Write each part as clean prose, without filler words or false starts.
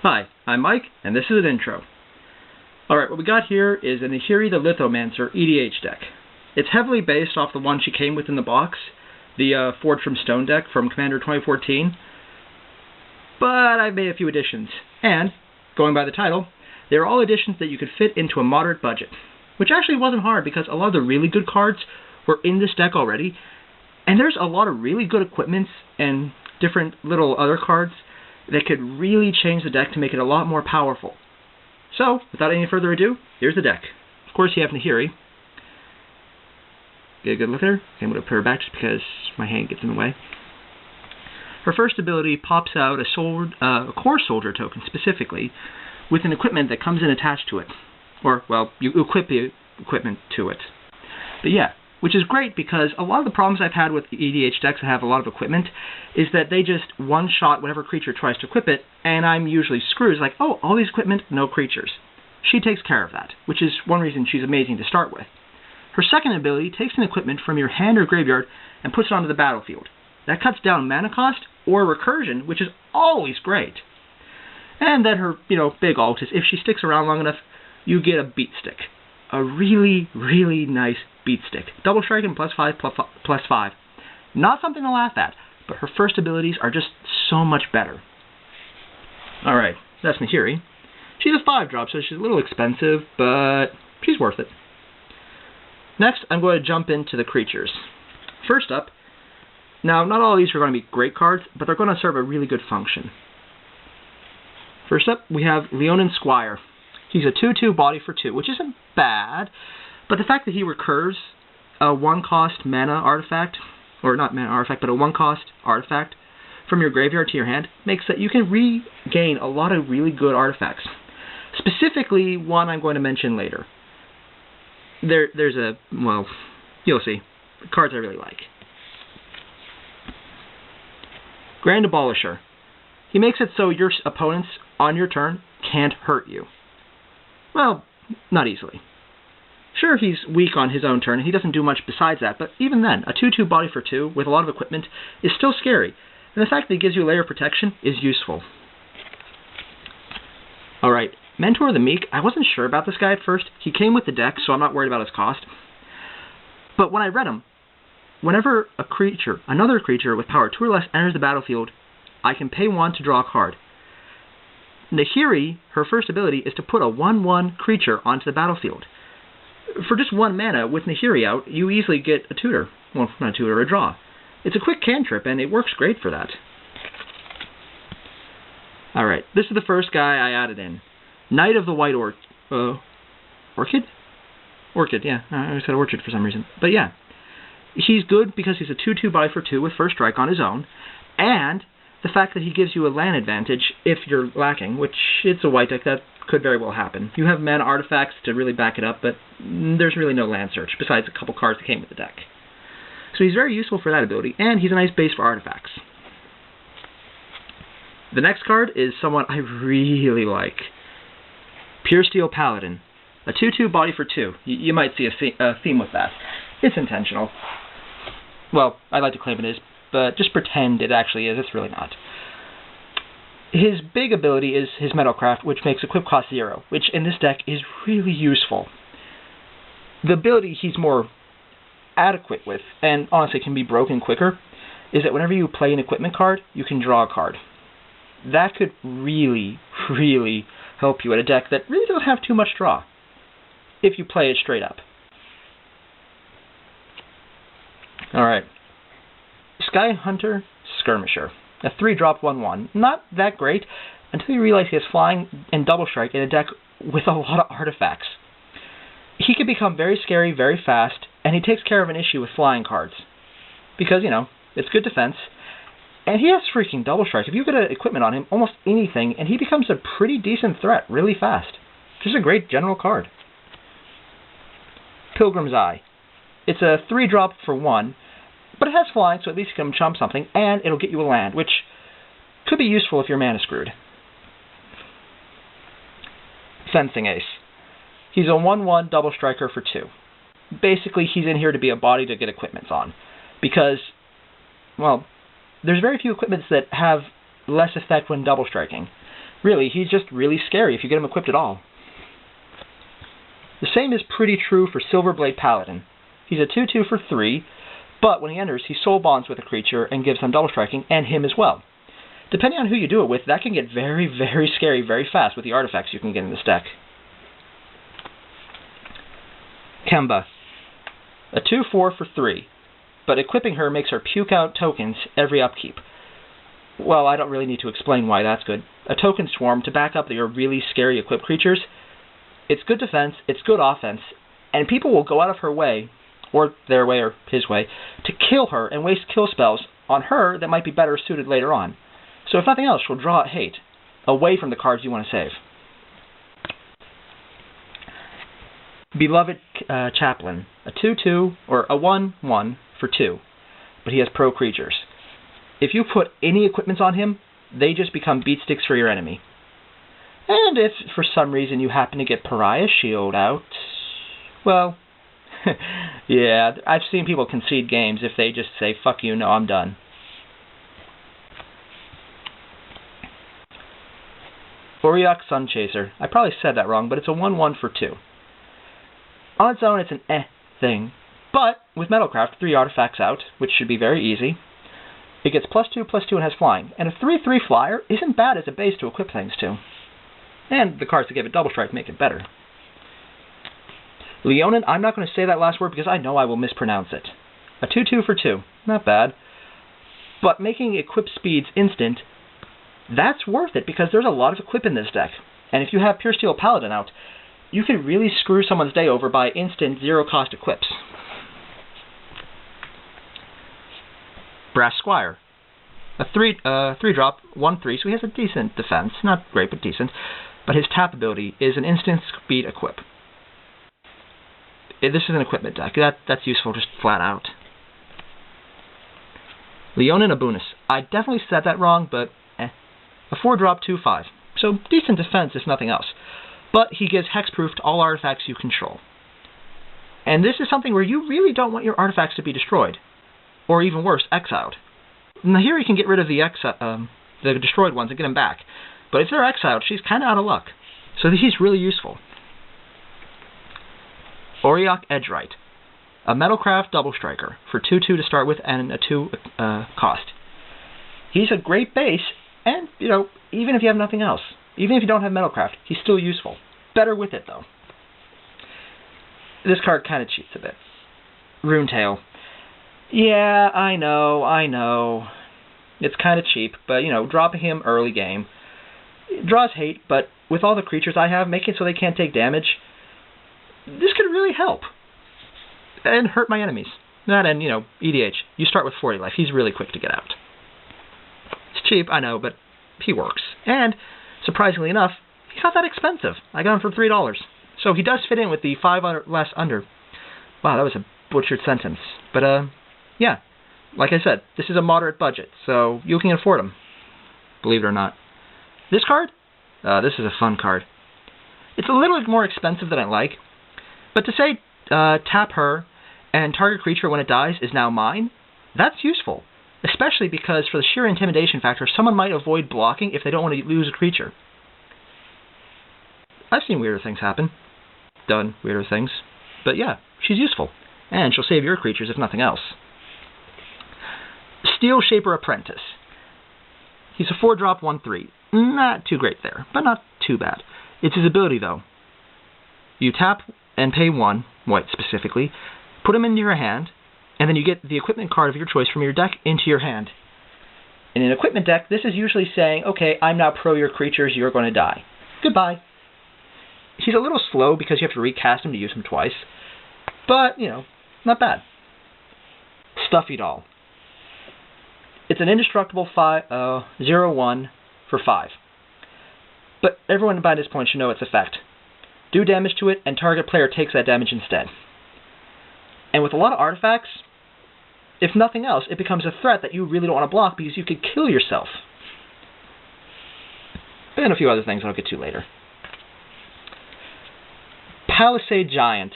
Hi, I'm Mike, and this is an intro. Alright, what we got here is a Nahiri the Lithomancer EDH deck. It's heavily based off the one she came with in the box, the Forged from Stone deck from Commander 2014, but I've made a few additions, and, going by the title, they're all additions that you could fit into a moderate budget, which actually wasn't hard because a lot of the really good cards were in this deck already, and there's a lot of really good equipments and different little other cards that could really change the deck to make it a lot more powerful. So, without any further ado, here's the deck. Of course, you have Nahiri. Get a good look at her. Okay, I'm going to put her back just because my hand gets in the way. Her first ability pops out a core soldier token specifically, with an equipment that comes in attached to it. Or, well, you equip the equipment to it. But yeah, which is great because a lot of the problems I've had with the EDH decks that have a lot of equipment is that they just one-shot whatever creature tries to equip it, and I'm usually screwed. It's like, oh, all these equipment, no creatures. She takes care of that, which is one reason she's amazing to start with. Her second ability takes an equipment from your hand or graveyard and puts it onto the battlefield. That cuts down mana cost or recursion, which is always great. And then her, big ult is if she sticks around long enough, you get a beat stick. A really, really nice beat stick. Double strike and +5/+5. Not something to laugh at, but her first abilities are just so much better. Alright, that's Nahiri. She's a 5-drop, so she's a little expensive, but she's worth it. Next, I'm going to jump into the creatures. First up, now not all of these are going to be great cards, but they're going to serve a really good function. First up, we have Leonin Squire. He's a 2/2 body for 2, which isn't bad, but the fact that he recurs a 1-cost mana artifact, or not mana artifact, but a 1-cost artifact from your graveyard to your hand, makes that you can regain a lot of really good artifacts. Specifically, one I'm going to mention later. There's you'll see. Cards I really like. Grand Abolisher. He makes it so your opponents, on your turn, can't hurt you. Well, not easily. Sure, he's weak on his own turn, and he doesn't do much besides that, but even then, a 2/2 body for 2 with a lot of equipment is still scary, and the fact that he gives you a layer of protection is useful. Alright, Mentor the Meek. I wasn't sure about this guy at first. He came with the deck, so I'm not worried about his cost. But when I read him, whenever another creature with power 2 or less enters the battlefield, I can pay 1 to draw a card. Nahiri, her first ability is to put a 1/1 creature onto the battlefield. For just 1 mana, with Nahiri out, you easily get a tutor. Well, not a tutor, a draw. It's a quick cantrip, and it works great for that. Alright, this is the first guy I added in. Knight of the White Orchid? Orchid, yeah. I said orchid for some reason. But yeah, he's good because he's a 2/2 body for 2 with first strike on his own, and the fact that he gives you a land advantage if you're lacking, which it's a white deck, that could very well happen. You have mana artifacts to really back it up, but there's really no land search, besides a couple cards that came with the deck. So he's very useful for that ability, and he's a nice base for artifacts. The next card is someone I really like. Pure Steel Paladin. A 2/2 body for 2. You might see a theme with that. It's intentional. Well, I'd like to claim it is, but just pretend it actually is. It's really not. His big ability is his Metalcraft, which makes equip cost 0, which in this deck is really useful. The ability he's more adequate with, and honestly can be broken quicker, is that whenever you play an equipment card, you can draw a card. That could really, really help you at a deck that really doesn't have too much draw, if you play it straight up. Alright. Hunter Skirmisher. A 3-drop 1/1. Not that great until you realize he has flying and double strike in a deck with a lot of artifacts. He can become very scary very fast, and he takes care of an issue with flying cards. Because, it's good defense, and he has freaking double strike. If you get an equipment on him, almost anything, and he becomes a pretty decent threat really fast. Just a great general card. Pilgrim's Eye. It's a 3-drop for 1, but it has flying, so at least you can chump something, and it'll get you a land, which could be useful if your mana screwed. Fencing Ace. He's a 1/1 double striker for 2. Basically, he's in here to be a body to get equipments on, because, well, there's very few equipments that have less effect when double striking. Really, he's just really scary if you get him equipped at all. The same is pretty true for Silverblade Paladin. He's a 2/2 for 3, but when he enters, he soul bonds with a creature and gives them double striking, and him as well. Depending on who you do it with, that can get very, very scary very fast with the artifacts you can get in this deck. Kemba, a 2/4 for 3, but equipping her makes her puke out tokens every upkeep. Well, I don't really need to explain why that's good. A token swarm to back up your really scary equipped creatures. It's good defense, it's good offense, and people will go out of her way, or their way or his way, to kill her and waste kill spells on her that might be better suited later on. So if nothing else, she'll draw hate away from the cards you want to save. Beloved Chaplain, a 2/2 or a 1/1 for 2, but he has pro creatures. If you put any equipments on him, they just become beatsticks for your enemy. And if for some reason you happen to get Pariah's Shield out, well, yeah, I've seen people concede games if they just say, fuck you, no, I'm done. Auriok Sunchaser. I probably said that wrong, but it's a 1/1 for 2. On its own, it's an thing, but with Metalcraft, 3 artifacts out, which should be very easy. It gets +2/+2 and has flying, and a 3/3 flyer isn't bad as a base to equip things to. And the cards that give it double strike make it better. Leonin, I'm not going to say that last word because I know I will mispronounce it. A 2/2 for 2, not bad. But making equip speeds instant, that's worth it because there's a lot of equip in this deck. And if you have Pure Steel Paladin out, you can really screw someone's day over by instant 0-cost equips. Brass Squire, a 3-drop, 1/3, so he has a decent defense, not great but decent. But his tap ability is an instant speed equip. This is an equipment deck. That's useful just flat out. Leonin Abunis. I definitely said that wrong, but A 4-drop, 2/5. So decent defense if nothing else. But he gives hexproof to all artifacts you control. And this is something where you really don't want your artifacts to be destroyed. Or even worse, exiled. Nahiri can get rid of the destroyed ones and get them back. But if they're exiled, she's kind of out of luck. So he's really useful. Auriok Edgewright, a Metalcraft double striker for 2/2 to start with and a 2 cost. He's a great base, and even if you have nothing else, even if you don't have Metalcraft, he's still useful. Better with it though. This card kind of cheats a bit. Runetail. Yeah, I know. It's kind of cheap, but dropping him early game. It draws hate, but with all the creatures I have, making it so they can't take damage, this could really help. And hurt my enemies. That and, EDH. You start with 40 life. He's really quick to get out. It's cheap, I know, but he works. And, surprisingly enough, he's not that expensive. I got him for $3. So he does fit in with the 5 less under. Wow, that was a butchered sentence. But, yeah. Like I said, this is a moderate budget, so you can afford them. Believe it or not. This card? This is a fun card. It's a little more expensive than I like, but to say tap her and target creature when it dies is now mine, that's useful, especially because for the sheer intimidation factor, someone might avoid blocking if they don't want to lose a creature. I've seen weirder things happen, done weirder things, but yeah, she's useful, and she'll save your creatures if nothing else. Steel Shaper Apprentice. He's a 4-drop, 1/3. Not too great there, but not too bad. It's his ability, though. You tap and pay 1, white specifically, put him into your hand, and then you get the equipment card of your choice from your deck into your hand. In an equipment deck, this is usually saying, okay, I'm now pro your creatures, you're going to die. Goodbye. He's a little slow because you have to recast him to use him twice, but, not bad. Stuffy Doll. It's an indestructible 0/1 for 5. But everyone by this point should know its effect. Do damage to it, and target player takes that damage instead. And with a lot of artifacts, if nothing else, it becomes a threat that you really don't want to block because you could kill yourself. And a few other things I'll get to later. Palisade Giant.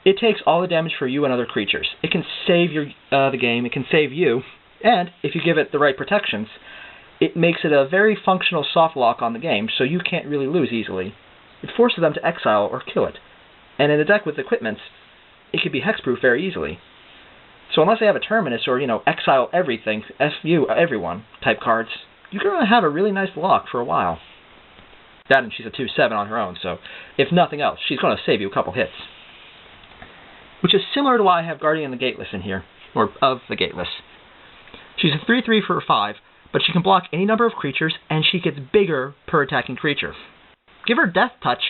It takes all the damage for you and other creatures. It can save the game, it can save you, and if you give it the right protections, it makes it a very functional soft lock on the game, so you can't really lose easily. It forces them to exile or kill it. And in a deck with equipments, it can be hexproof very easily. So unless they have a Terminus or, exile everything, FU everyone type cards, you're going to have a really nice lock for a while. That and she's a 2/7 on her own, so if nothing else, she's going to save you a couple hits. Which is similar to why I have Guardian of the Gateless in here, or of the Gateless. She's a 3/3 for 5, but she can block any number of creatures, and she gets bigger per attacking creature. Give her Death Touch,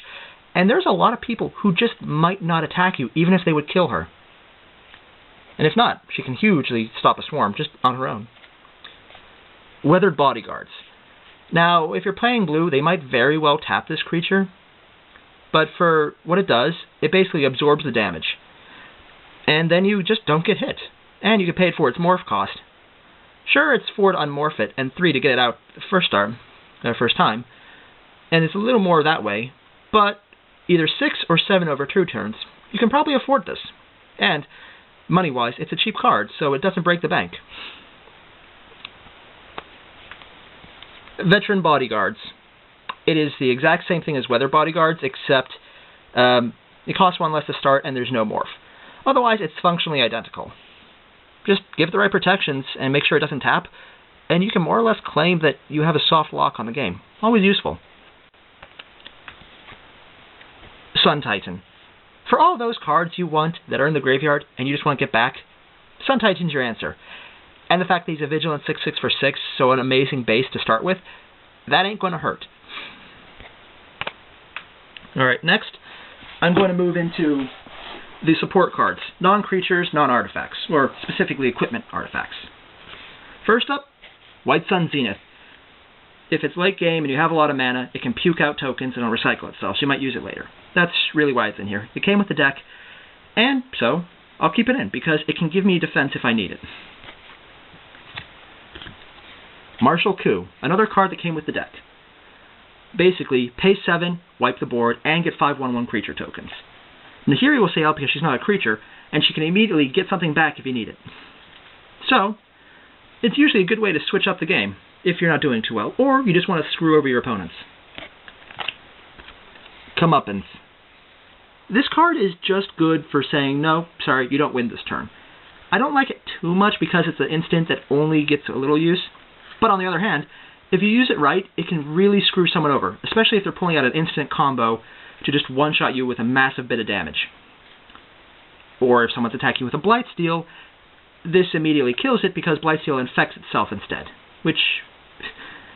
and there's a lot of people who just might not attack you, even if they would kill her. And if not, she can hugely stop a swarm just on her own. Weathered Bodyguards. Now, if you're playing blue, they might very well tap this creature, but for what it does, it basically absorbs the damage. And then you just don't get hit. And you get paid for its morph cost. Sure, it's 4 to unmorph it, and 3 to get it out the first time. And it's a little more that way, but either 6 or 7 over 2 turns. You can probably afford this. And, money-wise, it's a cheap card, so it doesn't break the bank. Veteran Bodyguards. It is the exact same thing as Weather Bodyguards, except it costs 1 less to start and there's no morph. Otherwise, it's functionally identical. Just give it the right protections and make sure it doesn't tap, and you can more or less claim that you have a soft lock on the game. Always useful. Sun Titan. For all those cards you want that are in the graveyard and you just want to get back, Sun Titan's your answer. And the fact that he's a Vigilant 6/6 for 6, so an amazing base to start with, that ain't going to hurt. Alright, next, I'm going to move into the support cards. Non-creatures, non-artifacts, or specifically equipment artifacts. First up, White Sun Zenith. If it's late game and you have a lot of mana, it can puke out tokens and it'll recycle itself, so you might use it later. That's really why it's in here. It came with the deck, and so I'll keep it in, because it can give me defense if I need it. Martial Coup, another card that came with the deck. Basically, pay 7, wipe the board, and get 5/1/1 creature tokens. Nahiri will stay out because she's not a creature, and she can immediately get something back if you need it. So, it's usually a good way to switch up the game, if you're not doing too well, or you just want to screw over your opponents. Comeuppance. This card is just good for saying, no, sorry, you don't win this turn. I don't like it too much because it's an instant that only gets a little use, but on the other hand, if you use it right, it can really screw someone over, especially if they're pulling out an instant combo to just one-shot you with a massive bit of damage. Or if someone's attacking you with a Blightsteel, this immediately kills it because Blightsteel infects itself instead, which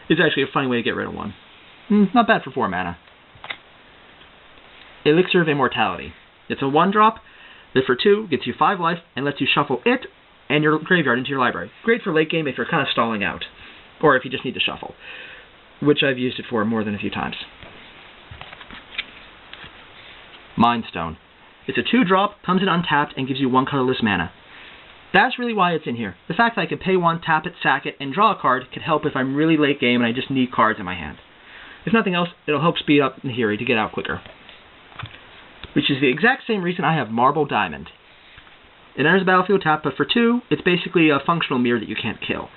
is actually a funny way to get rid of one. Not bad for 4 mana. Elixir of Immortality. It's a 1-drop that for 2 gets you 5 life and lets you shuffle it and your graveyard into your library. Great for late game if you're kind of stalling out, or if you just need to shuffle, which I've used it for more than a few times. Mind Stone. It's a 2-drop, comes in untapped, and gives you 1 colorless mana. That's really why it's in here. The fact that I can pay 1, tap it, sack it, and draw a card can help if I'm really late game and I just need cards in my hand. If nothing else, it'll help speed up Nahiri to get out quicker. Which is the exact same reason I have Marble Diamond. It enters the battlefield tapped, but for 2, it's basically a functional mirror that you can't kill.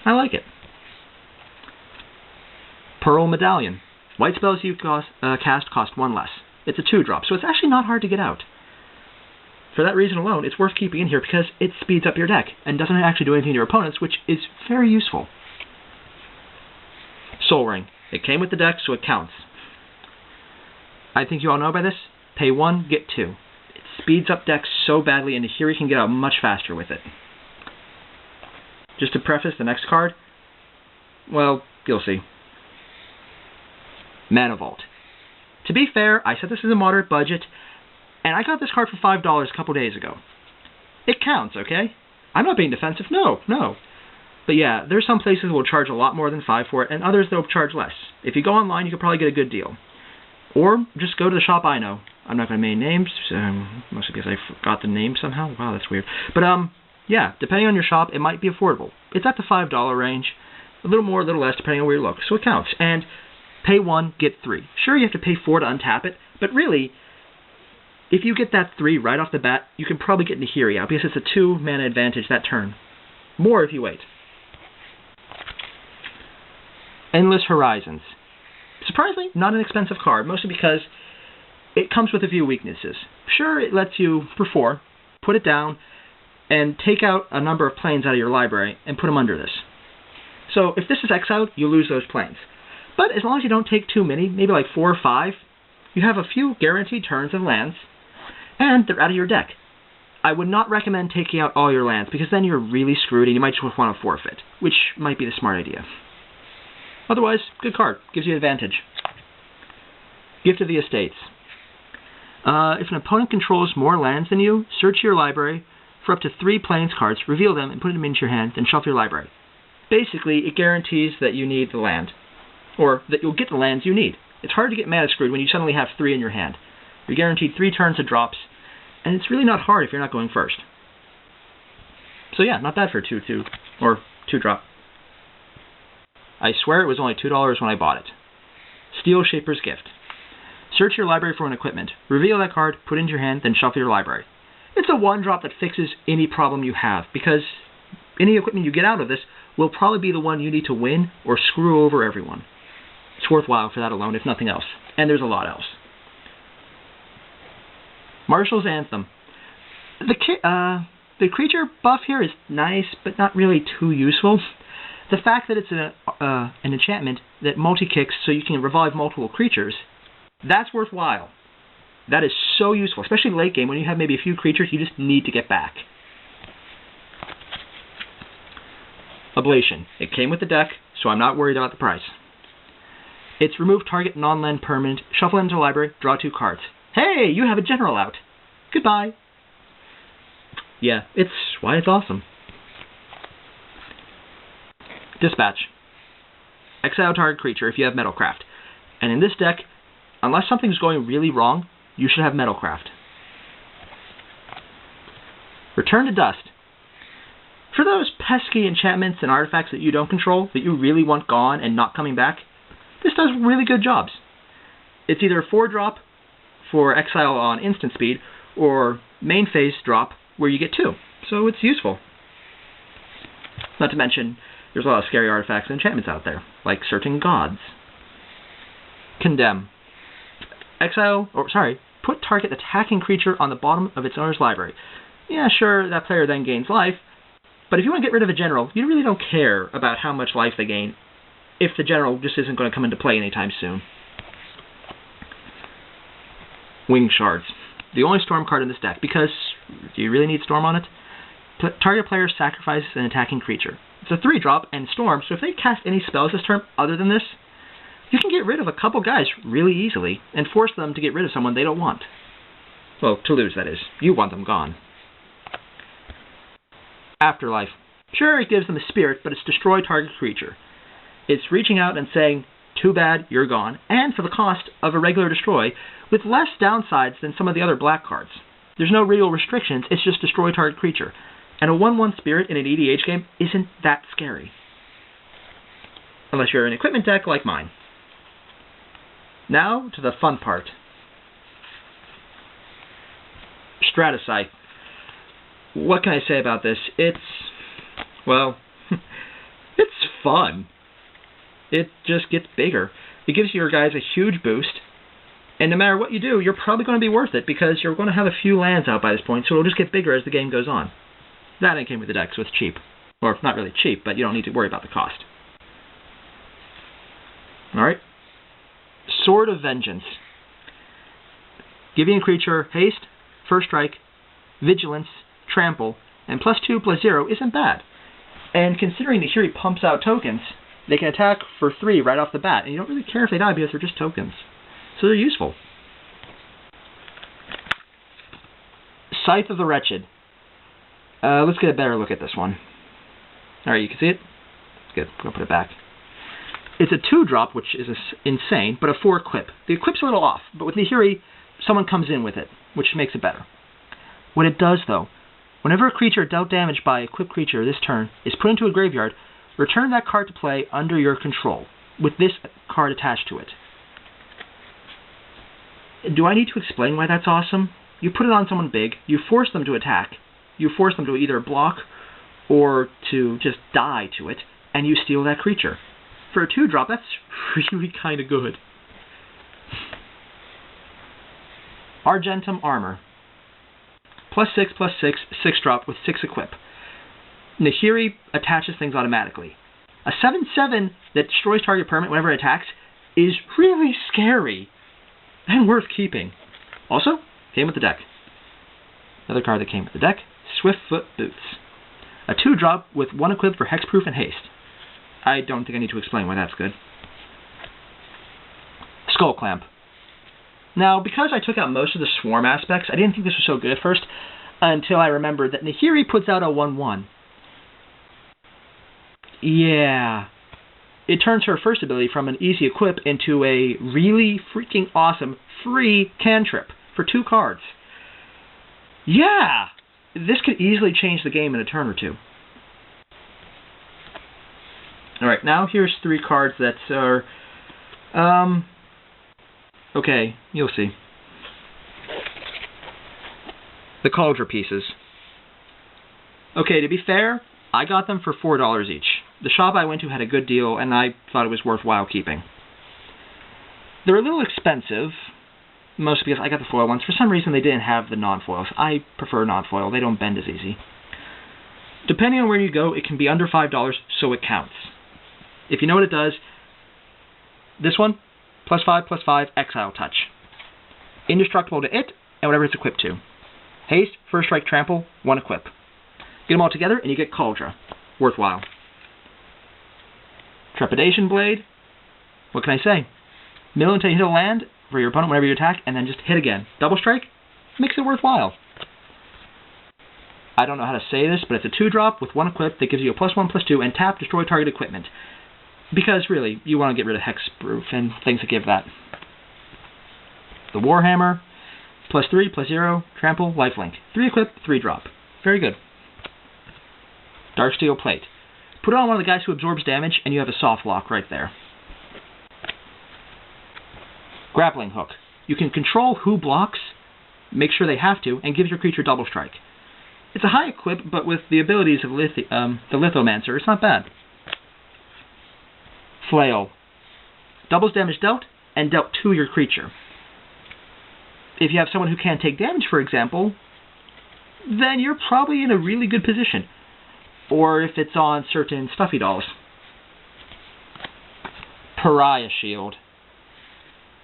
I like it. Pearl Medallion. White spells you cast cost 1 less. It's a 2-drop, so it's actually not hard to get out. For that reason alone, it's worth keeping in here because it speeds up your deck and doesn't actually do anything to your opponents, which is very useful. Soul Ring. It came with the deck, so it counts. I think you all know about this. Pay 1, get 2. It speeds up decks so badly, and Nahiri can get out much faster with it. Just to preface the next card, well, you'll see. Mana Vault. To be fair, I said this is a moderate budget, and I got this card for $5 a couple days ago. It counts, okay? I'm not being defensive, no. But yeah, there's some places that will charge a lot more than 5 for it, and others that will charge less. If you go online, you can probably get a good deal. Or just go to the shop I know. I'm not going to name names, mostly because I forgot the name somehow. Wow, that's weird. But yeah, depending on your shop, it might be affordable. It's at the $5 range. A little more, a little less, depending on where you look. So it counts. And pay 1, get 3. Sure, you have to pay 4 to untap it, but really, if you get that 3 right off the bat, you can probably get Nahiri out, because it's a 2 mana advantage that turn. More if you wait. Endless Horizons. Surprisingly, not an expensive card, mostly because it comes with a few weaknesses. Sure, it lets you, for 4, put it down, and take out a number of planes out of your library and put them under this. So if this is exiled, you lose those planes. But as long as you don't take too many, maybe like 4 or 5, you have a few guaranteed turns of lands, and they're out of your deck. I would not recommend taking out all your lands, because then you're really screwed and you might just want to forfeit, which might be the smart idea. Otherwise, good card. Gives you advantage. Gift of the Estates. If an opponent controls more lands than you, search your library for up to 3 Plains cards, reveal them, and put them into your hand, then shuffle your library. Basically, it guarantees that you need the land, or that you'll get the lands you need. It's hard to get mana screwed when you suddenly have 3 in your hand. You're guaranteed 3 turns of drops, and it's really not hard if you're not going first. So yeah, not bad for a 2/2, or 2-drop. I swear it was only $2 when I bought it. Steel Shaper's Gift. Search your library for an equipment. Reveal that card, put it into your hand, then shuffle your library. It's a 1-drop that fixes any problem you have, because any equipment you get out of this will probably be the one you need to win or screw over everyone. It's worthwhile for that alone, if nothing else. And there's a lot else. Marshals Anthem. The creature buff here is nice, but not really too useful. The fact that it's an enchantment that multi-kicks so you can revive multiple creatures, that's worthwhile. That is so useful, especially late game when you have maybe a few creatures you just need to get back. Ablation. It came with the deck, so I'm not worried about the price. It's remove target non-land permanent, shuffle into the library, draw 2 cards. Hey, you have a general out. Goodbye. Yeah, it's why it's awesome. Dispatch. Exile target creature if you have Metalcraft. And in this deck, unless something's going really wrong, you should have Metalcraft. Return to Dust. For those pesky enchantments and artifacts that you don't control, that you really want gone and not coming back, this does really good jobs. It's either a 4-drop for exile on instant speed, or main phase drop where you get 2. So it's useful. Not to mention, there's a lot of scary artifacts and enchantments out there, like Certain Gods. Condemn. Put target attacking creature on the bottom of its owner's library. Yeah, sure, that player then gains life, but if you want to get rid of a general, you really don't care about how much life they gain, if the general just isn't going to come into play anytime soon. Wing Shards. The only Storm card in this deck, because do you really need Storm on it? Target player sacrifices an attacking creature. It's a 3-drop and Storm, so if they cast any spells this turn other than this, you can get rid of a couple guys really easily and force them to get rid of someone they don't want. Well, to lose, that is. You want them gone. Afterlife. Sure, it gives them a spirit, but it's destroy target creature. It's reaching out and saying, too bad, you're gone, and for the cost of a regular destroy, with less downsides than some of the other black cards. There's no real restrictions, it's just destroy target creature. And a 1/1 spirit in an EDH game isn't that scary. Unless you're an equipment deck like mine. Now to the fun part. Stratasite. What can I say about this? It's fun. It just gets bigger. It gives your guys a huge boost, and no matter what you do, you're probably going to be worth it because you're going to have a few lands out by this point, so it'll just get bigger as the game goes on. That ain't came with the deck, so it's cheap. Or, not really cheap, but you don't need to worry about the cost. Alright. Sword of Vengeance. Giving a creature haste, first strike, vigilance, trample, and +2/+0 isn't bad. And considering Nahiri pumps out tokens, they can attack for 3 right off the bat, and you don't really care if they die because they're just tokens. So they're useful. Scythe of the Wretched. Let's get a better look at this one. Alright, you can see it? Good, I'm going to put it back. It's a 2-drop, which is insane, but a 4-equip. The equip's a little off, but with Nahiri, someone comes in with it, which makes it better. What it does, though, whenever a creature dealt damage by a equipped creature this turn is put into a graveyard, return that card to play under your control, with this card attached to it. Do I need to explain why that's awesome? You put it on someone big, you force them to attack, you force them to either block or to just die to it, and you steal that creature. For a 2-drop, that's really kind of good. Argentum Armor. +6, +6, 6-drop with 6 equip. Nahiri attaches things automatically. A 7/7 that destroys target permanent whenever it attacks is really scary and worth keeping. Also, came with the deck. Another card that came with the deck, Swiftfoot Boots. A 2-drop with 1 equip for hexproof and haste. I don't think I need to explain why that's good. Skull Clamp. Now, because I took out most of the swarm aspects, I didn't think this was so good at first until I remembered that Nahiri puts out a 1/1. Yeah. It turns her first ability from an easy equip into a really freaking awesome free cantrip for 2 cards. Yeah! This could easily change the game in a turn or 2. Alright, now here's 3 cards that are... okay, you'll see. The Cauldron pieces. Okay, to be fair, I got them for $4 each. The shop I went to had a good deal, and I thought it was worthwhile keeping. They're a little expensive, mostly because I got the foil ones. For some reason, they didn't have the non-foils. I prefer non-foil. They don't bend as easy. Depending on where you go, it can be under $5, so it counts. If you know what it does, this one, +5, +5, Exile Touch. Indestructible to it, and whatever it's equipped to. Haste, First Strike, Trample, 1 equip. Get them all together, and you get Cauldron. Worthwhile. Trepidation Blade. What can I say? Mill until you hit a land for your opponent whenever you attack, and then just hit again. Double Strike makes it worthwhile. I don't know how to say this, but it's a 2-drop with 1 equip that gives you a +1/+2 and tap destroy target equipment. Because really, you want to get rid of hexproof and things that give that. The Warhammer, +3, +0, Trample, Lifelink. 3 equip, 3-drop. Very good. Darksteel Plate. Put it on one of the guys who absorbs damage, and you have a soft lock right there. Grappling Hook. You can control who blocks, make sure they have to, and gives your creature double strike. It's a high equip, but with the abilities of the Lithomancer, it's not bad. Flail. Doubles damage dealt, and dealt to your creature. If you have someone who can't take damage, for example, then you're probably in a really good position. Or if it's on certain stuffy dolls. Pariah Shield.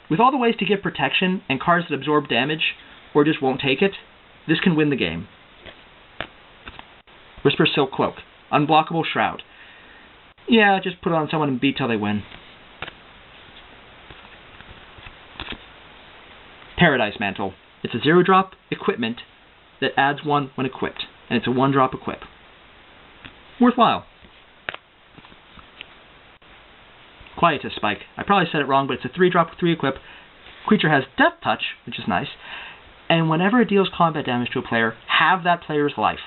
With all the ways to get protection and cards that absorb damage, or just won't take it, this can win the game. Whisper Silk Cloak. Unblockable Shroud. Yeah, just put it on someone and beat till they win. Paradise Mantle. It's a 0-drop equipment that adds 1 when equipped, and it's a 1-drop equip. Worthwhile. Quietus Spike. I probably said it wrong, but it's a 3-drop with 3 equip. Creature has Death Touch, which is nice, and whenever it deals combat damage to a player, have that player's life.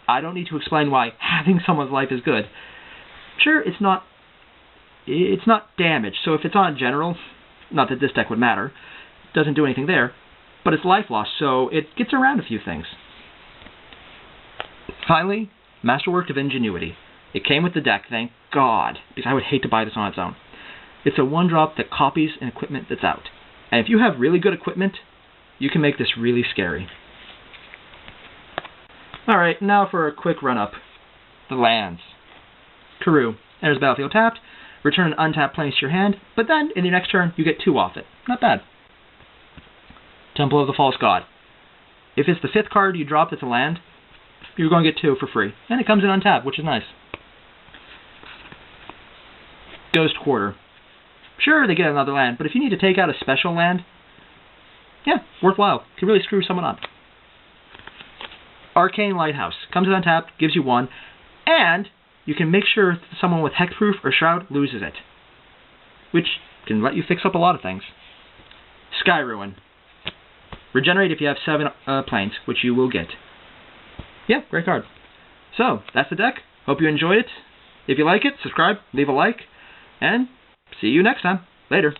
I don't need to explain why having someone's life is good. Sure, it's not damage, so if it's on general, not that this deck would matter, doesn't do anything there, but it's life loss, so it gets around a few things. Finally, Masterwork of Ingenuity. It came with the deck, thank God, because I would hate to buy this on its own. It's a 1-drop that copies an equipment that's out. And if you have really good equipment, you can make this really scary. Alright, now for a quick run-up. The lands. Karoo. Enters the battlefield tapped. Return an untapped planes to your hand, but then, in your next turn, you get 2 off it. Not bad. Temple of the False God. If it's the 5th card you drop that's a land, you're going to get 2 for free. And it comes in untapped, which is nice. Ghost Quarter. Sure, they get another land, but if you need to take out a special land, yeah, worthwhile. Could really screw someone up. Arcane Lighthouse. Comes in untapped, gives you 1, and you can make sure someone with Hexproof or Shroud loses it, which can let you fix up a lot of things. Sky Ruin. Regenerate if you have 7 planes, which you will get. Yeah, great card. So, that's the deck. Hope you enjoyed it. If you like it, subscribe, leave a like, and see you next time. Later.